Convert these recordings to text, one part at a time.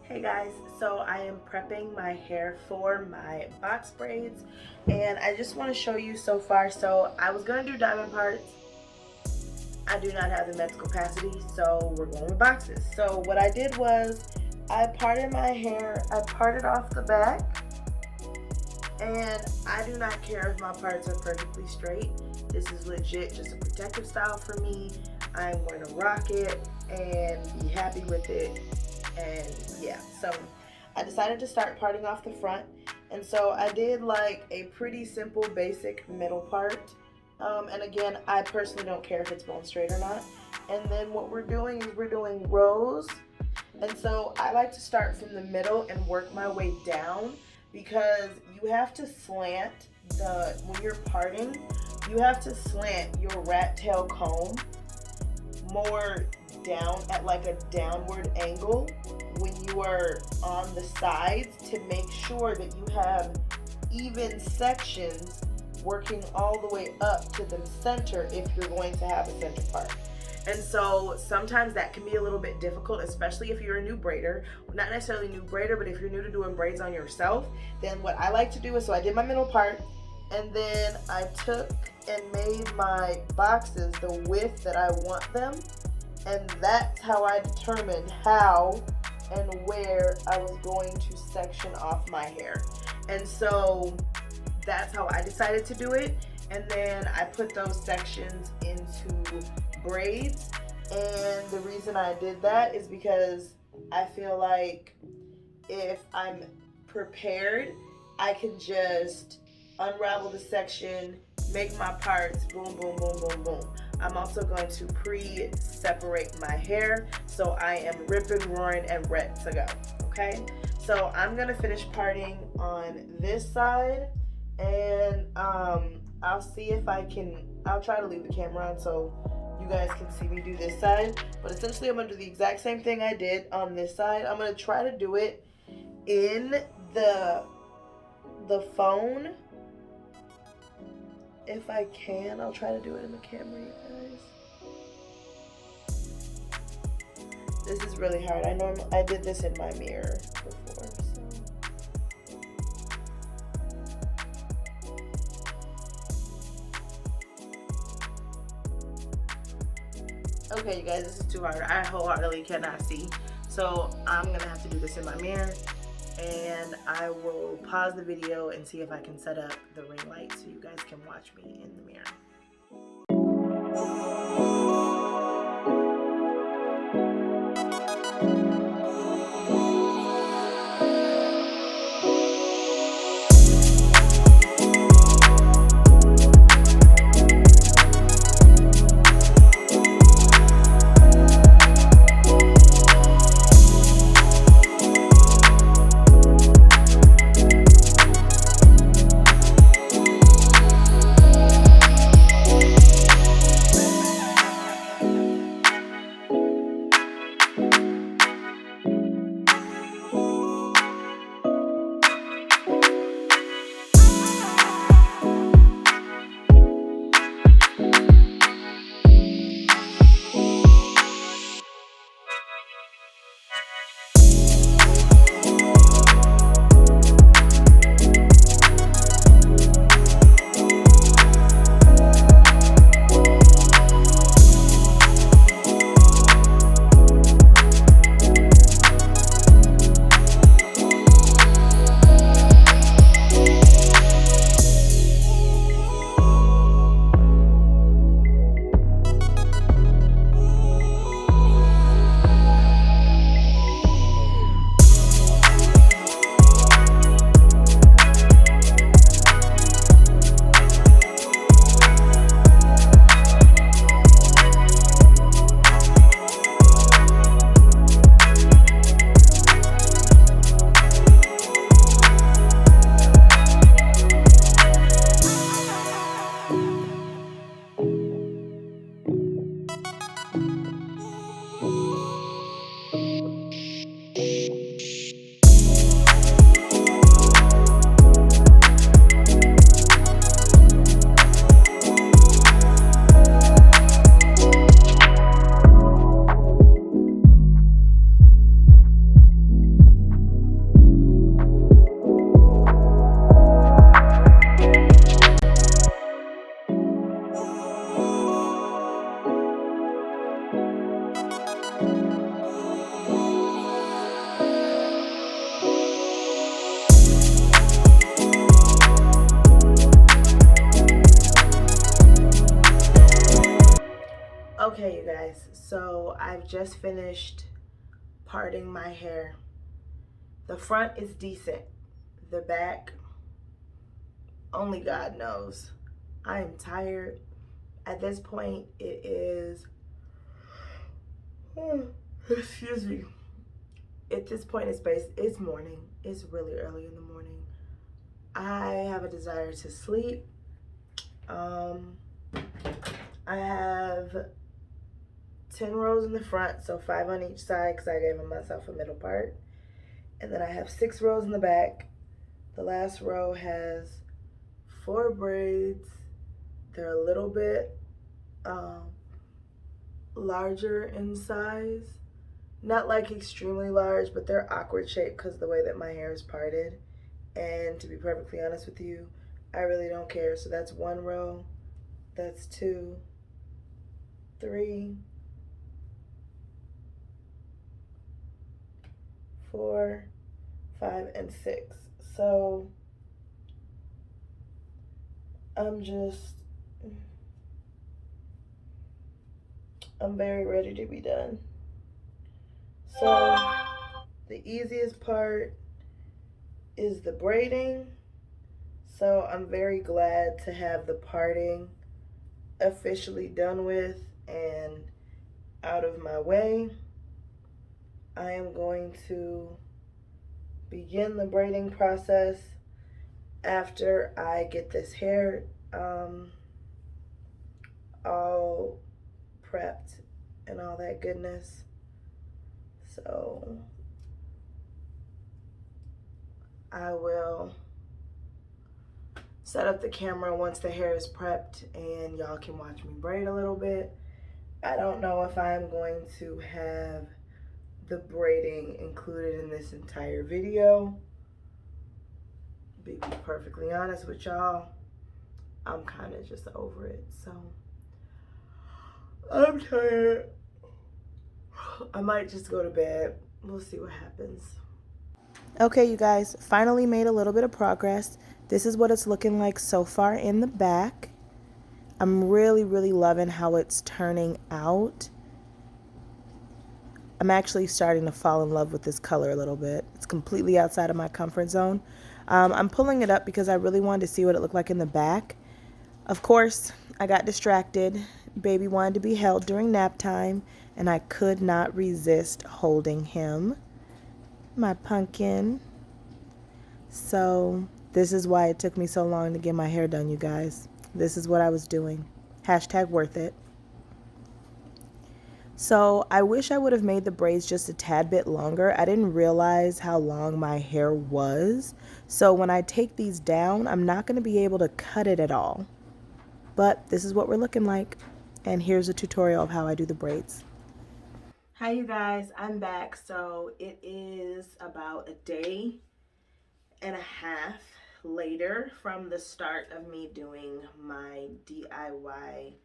Hey guys, so I am prepping my hair for my box braids and I just want to show you so far. So I was going to do diamond parts. I do not have the mental capacity, so we're going with boxes. So what I did was I parted my hair, I parted off the back, and I do not care if my parts are perfectly straight. This is legit just a protective style for me. I'm going to rock it and be happy with it. And yeah, so I decided to start parting off the front, and so I did like a pretty simple basic middle part, and again, I personally don't care if it's bone straight or not. And then what we're doing is we're doing rows, and so I like to start from the middle and work my way down, because you have to slant when you're parting, you have to slant your rat tail comb more down at like a downward angle when you are on the sides, to make sure that you have even sections working all the way up to the center if you're going to have a center part. And so sometimes that can be a little bit difficult, especially if you're a new braider. Not necessarily new braider, but if you're new to doing braids on yourself, then what I like to do is, so I did my middle part, and then I took and made my boxes the width that I want them. And that's how I determined how and where I was going to section off my hair. And so that's how I decided to do it. And then I put those sections into braids. And the reason I did that is because I feel like if I'm prepared, I can just unravel the section, make my parts, boom, boom, boom, boom, boom. I'm also going to pre-separate my hair, so I am ripping, roaring, and ready to go, okay? So I'm gonna finish parting on this side, and I'll see if I'll try to leave the camera on so you guys can see me do this side, but essentially I'm gonna do the exact same thing I did on this side. I'm gonna try to do it in the phone. If I can, I'll try to do it in the camera, you guys. This is really hard. I did this in my mirror before, so. Okay, you guys, this is too hard. I wholeheartedly cannot see. So I'm gonna have to do this in my mirror. And I will pause the video and see if I can set up the ring light so you guys can watch me in the mirror. guys, so I've just finished parting my hair. The front is decent. The back, only God knows. I am tired. At this point, it is, excuse me. At this point, it's morning. It's really early in the morning. I have a desire to sleep. I have 10 rows in the front, so 5 on each side because I gave myself a middle part. And then I have 6 rows in the back. The last row has 4 braids. They're a little bit larger in size. Not like extremely large, but they're awkward shaped because of the way that my hair is parted. And to be perfectly honest with you, I really don't care. So that's 1 row, that's 2, 3, 4, 5, and 6. So I'm very ready to be done. So the easiest part is the braiding. So I'm very glad to have the parting officially done with and out of my way. I am going to begin the braiding process after I get this hair all prepped and all that goodness. So I will set up the camera once the hair is prepped and y'all can watch me braid a little bit. I don't know if I'm going to have the braiding included in this entire video. Be perfectly honest with y'all, I'm kind of just over it. So I'm tired. I might just go to bed. We'll see what happens. Okay, you guys, finally made a little bit of progress. This is what it's looking like so far in the back. I'm really loving how it's turning out. I'm actually starting to fall in love with this color a little bit. It's completely outside of my comfort zone. I'm pulling it up because I really wanted to see what it looked like in the back. Of course, I got distracted. Baby wanted to be held during nap time, and I could not resist holding him. My pumpkin. So this is why it took me so long to get my hair done, you guys. This is what I was doing. Hashtag worth it. So I wish I would have made the braids just a tad bit longer. I didn't realize how long my hair was. So when I take these down, I'm not going to be able to cut it at all. But this is what we're looking like. And here's a tutorial of how I do the braids. Hi you guys, I'm back. So it is about a day and a half later from the start of me doing my DIY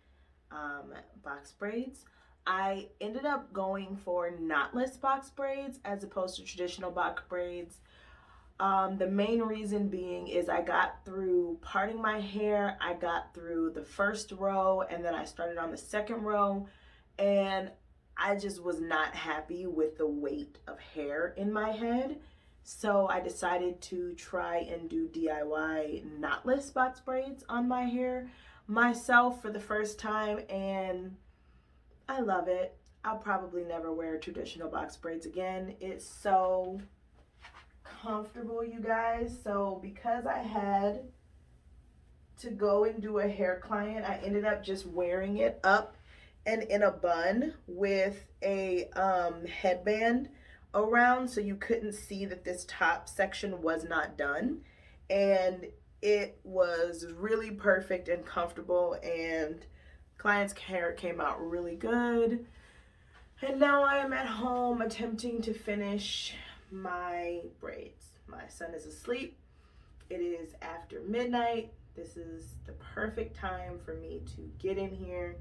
box braids. I ended up going for knotless box braids as opposed to traditional box braids. The main reason being is I got through parting my hair, I got through the first row, and then I started on the second row, and I just was not happy with the weight of hair in my head. So I decided to try and do DIY knotless box braids on my hair myself for the first time, and I love it. I'll probably never wear traditional box braids again. It's so comfortable, you guys. So because I had to go and do a hair client, I ended up just wearing it up and in a bun with a headband around, so you couldn't see that this top section was not done. And it was really perfect and comfortable, and client's hair came out really good. And now I am at home attempting to finish my braids. My son is asleep. It is after midnight. This is the perfect time for me to get in here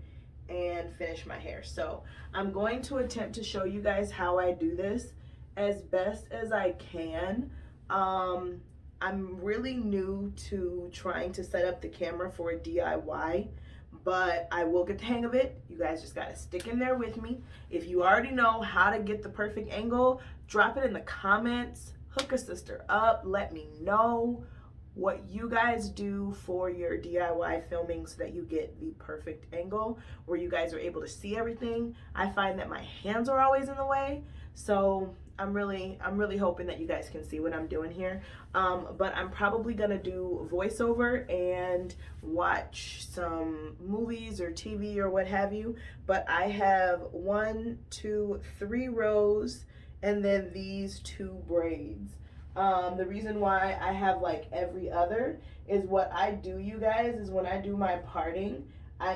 and finish my hair. So I'm going to attempt to show you guys how I do this as best as I can. I'm really new to trying to set up the camera for a DIY but I will get the hang of it. You guys just gotta stick in there with me. If you already know how to get the perfect angle, drop it in the comments. Hook a sister up. Let me know what you guys do for your DIY filming so that you get the perfect angle where you guys are able to see everything. I find that my hands are always in the way, so I'm really hoping that you guys can see what I'm doing here. But I'm probably gonna do voiceover and watch some movies or TV or what have you. But I have 1, 2, 3 rows and then these 2 braids. The reason why I have like every other is what I do, you guys, is when I do my parting, I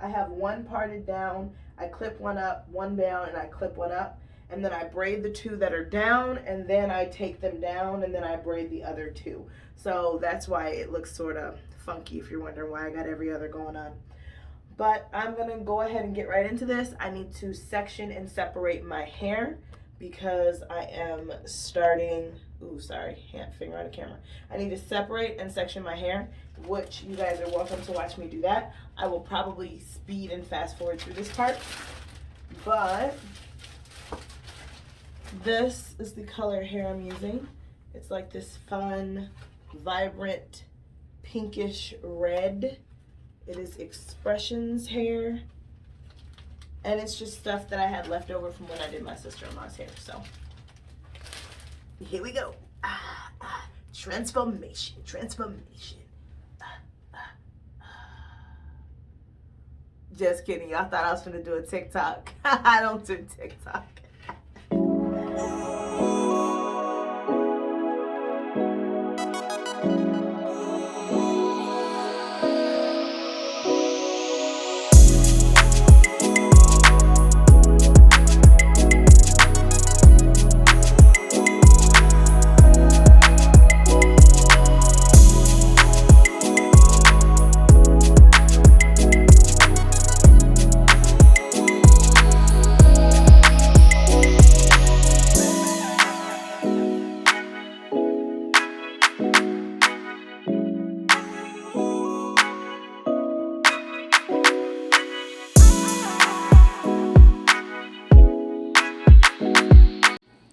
have one parted down, I clip one up, one down, and I clip one up, and then I braid the 2 that are down, and then I take them down, and then I braid the other 2. So that's why it looks sort of funky, if you're wondering why I got every other going on. But I'm gonna go ahead and get right into this. I need to section and separate my hair because I am starting, finger on the camera. I need to separate and section my hair, which you guys are welcome to watch me do that. I will probably speed and fast forward through this part, but this is the color hair I'm using. It's like this fun, vibrant, pinkish red. It is Expressions hair. And it's just stuff that I had left over from when I did my sister-in-law's hair. So here we go. Transformation. Just kidding. Y'all thought I was gonna do a TikTok. I don't do TikTok.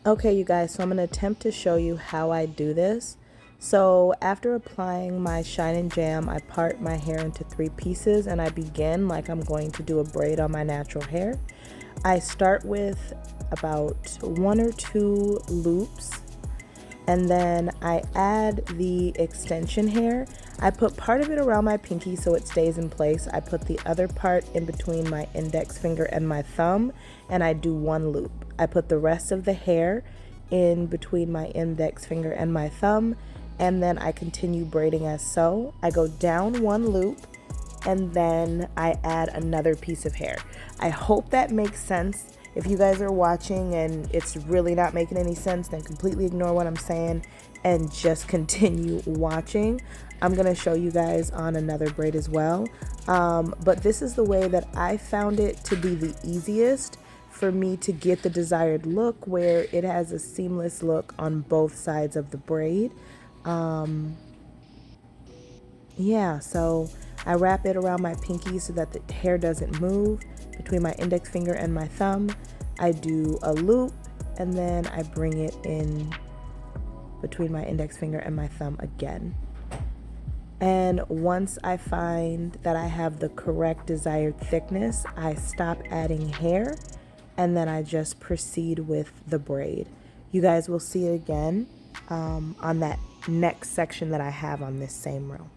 Okay, you guys, so I'm going to attempt to show you how I do this. So after applying my Shine and Jam, I part my hair into 3 pieces and I begin like I'm going to do a braid on my natural hair. I start with about 1 or 2 loops and then I add the extension hair. I put part of it around my pinky so it stays in place. I put the other part in between my index finger and my thumb and I do 1 loop. I put the rest of the hair in between my index finger and my thumb, and then I continue braiding as so. I go down 1 loop, and then I add another piece of hair. I hope that makes sense. If you guys are watching and it's really not making any sense, then completely ignore what I'm saying and just continue watching. I'm gonna show you guys on another braid as well. But this is the way that I found it to be the easiest for me to get the desired look where it has a seamless look on both sides of the braid. Yeah, so I wrap it around my pinky so that the hair doesn't move between my index finger and my thumb. I do a loop and then I bring it in between my index finger and my thumb again. And once I find that I have the correct desired thickness, I stop adding hair and then I just proceed with the braid. You guys will see it again on that next section that I have on this same row.